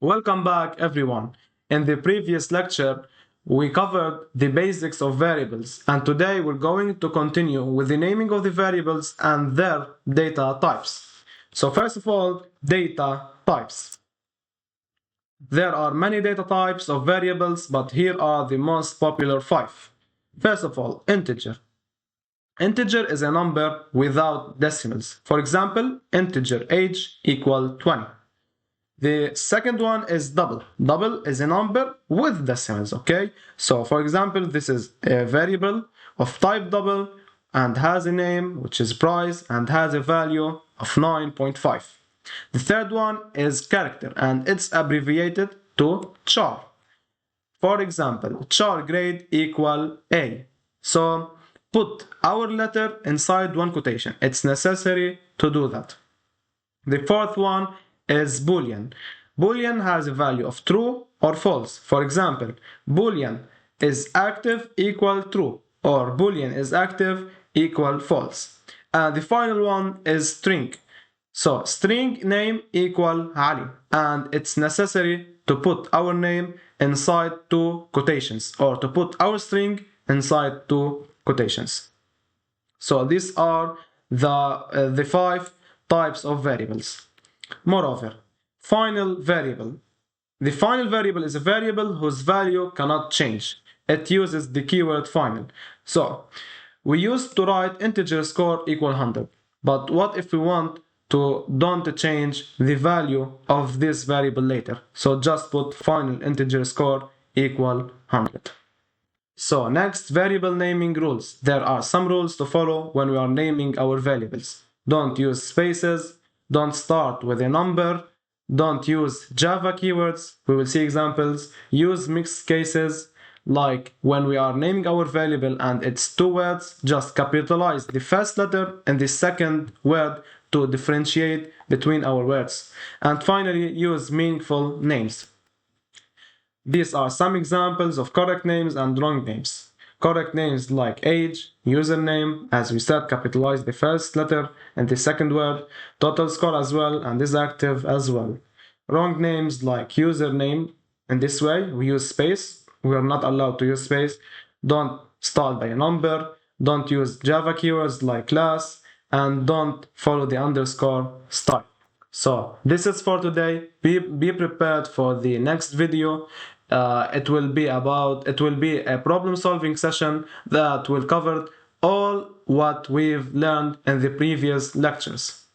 Welcome back, everyone. In the previous lecture, we covered the basics of variables, and today we're going to continue with the naming of the variables and their data types. So first of all, data types. There are many data types of variables, but here are the most popular 5. First of all, integer. Integer is a number without decimals. For example, integer age equal 20. The second one is double. Double is a number with decimals, okay? So for example, this is a variable of type double and has a name, which is price, and has a value of 9.5. The third one is character, and it's abbreviated to char. For example, char grade equal A. So put our letter inside one quotation. It's necessary to do that. The fourth one is Boolean. Boolean has a value of true or false. For example, Boolean is active equal true, or Boolean is active equal false. And the final one is string. So string name equal Ali, and it's necessary to put our name inside two quotations, or to put our string inside two quotations. So these are the 5 types of variables. Moreover, final variable. The final variable is a variable whose value cannot change. It uses the keyword final. So, we used to write integer score equal 100. But what if we want to don't change the value of this variable later? So just put final integer score equal 100. So next, variable naming rules. There are some rules to follow when we are naming our variables. Don't use spaces. Don't start with a number. Don't use Java keywords. We will see examples. Use mixed cases, like when we are naming our variable and it's 2 words, just capitalize the first letter and the second word to differentiate between our words. And finally, use meaningful names. These are some examples of correct names and wrong names. Correct names like age, username, as we said, capitalize the first letter and the second word, total score as well, and is active as well. Wrong names like username, in this way we use space, we are not allowed to use space. Don't start by a number, don't use Java keywords like class, and don't follow the underscore style. So this is for today. Be prepared for the next video. It will be a problem solving session that will cover all what we've learned in the previous lectures.